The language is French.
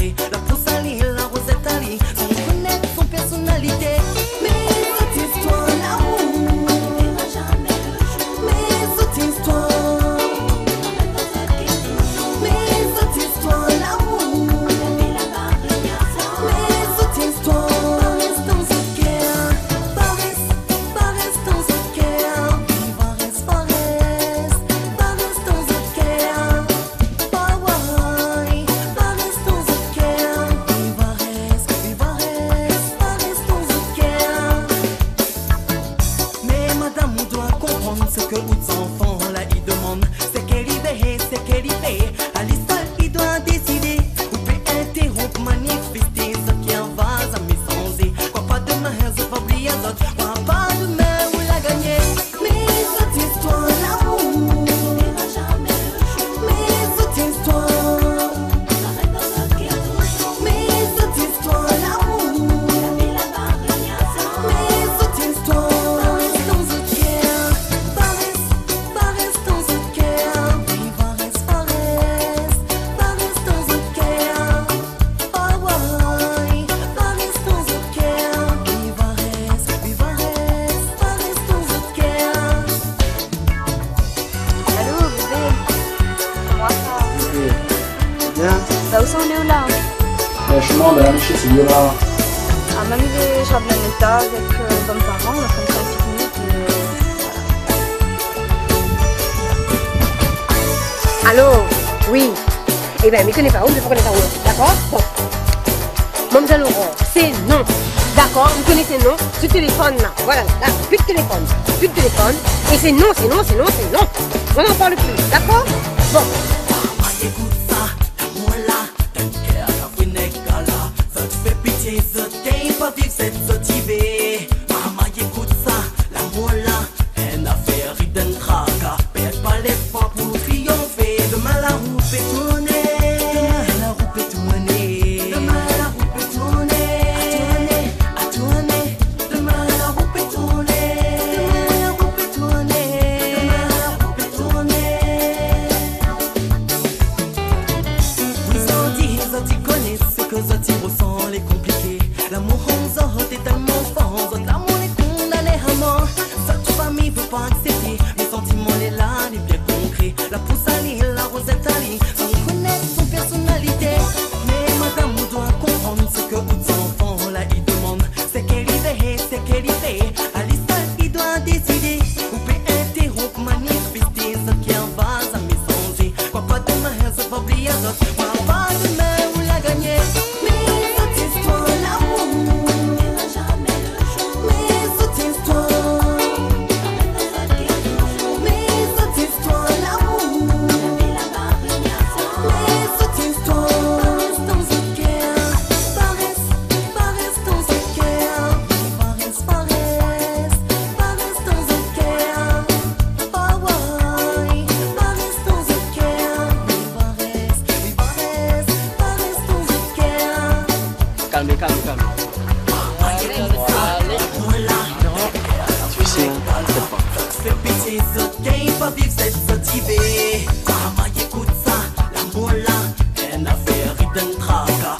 concret. La pousse Ali, la Rosette Ali, sans connaître son personnalité. Mais cette histoire l'amour ne verra jamais le jour. Mais cette histoire, mais cette histoire l'amour mais cette histoire reste dans ce cœur. Paris dans ce cœur. Paris dans ce cœur. Hawaii, Paris dans ce cœur. Paris dans ce cœur. Mais madame, on doit comprendre ce que vous enfants là ils demandent. C'est qu'elle y veille, c'est qu'elle y paye. À l'histoire, il doit décider. Vous pouvez interrompre, manifester ce qui en va à m'échanger. Quoi pas demain, je vais oublier l'autre. Quoi pas demain, où la gagner. Mais cette histoire l'amour ne verra jamais le jour. Mais cette histoire, mais cette histoire l'amour mais cette histoire reste dans ce cœur. Paris dans ce cœur. Paris dans ce cœur. Hawaii, Paris dans ce cœur. Paris dans ce cœur. Allô, bébé. Comment ça? Oui. Bien. Bah, où sont les là? Franchement, ben, chez ces lieux-là. Ah, mamie, je suis à Planeta avec comme parents, on a fait un pique-nique et voilà. Allô? Oui. Eh bien, ne connais pas où, je ne connais pas où. D'accord? Bon. Mademoiselle Laurent, c'est non. D'accord? Vous connaissez non? Ce téléphone là. Voilà, là, plus de téléphone. Plus de téléphone. Et c'est non, c'est non, c'est non, c'est non. On n'en parle plus. D'accord? Bon. Maman, écoute ça, l'amour là, t'as cœur qu'à Frinegala. Ça te fait pitié, ça t'aime pas vivre cette sotivée. Maman, écoute ça, l'amour là, une affaire d'un tracas. Perds pas l'effort pour triompher. Demain la roue peut tourner. Demain la roue peut tourner. Demain la roue peut tourner. À tourner. Demain la roue peut tourner. Demain la roue peut tourner. Demain la roue peut tourner. Zoti connaît ce que Zoti ressent, les compliqués. L'amour en Zot est tellement fort, Zot l'amour est condamné à mort. Cette famille peut pas accepter, mes sentiments les là, les bien concrets. La pousse Ali, la Rosette Ali, sans connaître son personnalité. Mais madame, on doit comprendre ce que aux enfants là ils demandent. C'est qu'elle y veille, c'est qu'elle y paye. À l'histoire, il doit décider. Vous pouvez interrompre, manifester ce qui en va à m'échanger. Quoi pas demain, je vais oublier l'autre. Quoi pas demain, où la gagner. Mais cette histoire l'amour ne verra jamais le jour. Mais cette histoire, mais cette histoire l'amour mais cette histoire reste dans ce cœur. Paris dans ce cœur. Paris dans ce cœur. Hawaii, Paris dans ce cœur. Paris dans ce cœur. Calme. Tu sais, Fais pitié, ça t'aime pas vivre cette sotivée. Maman, écoute ça, l'amour là, une affaire d'un tracas.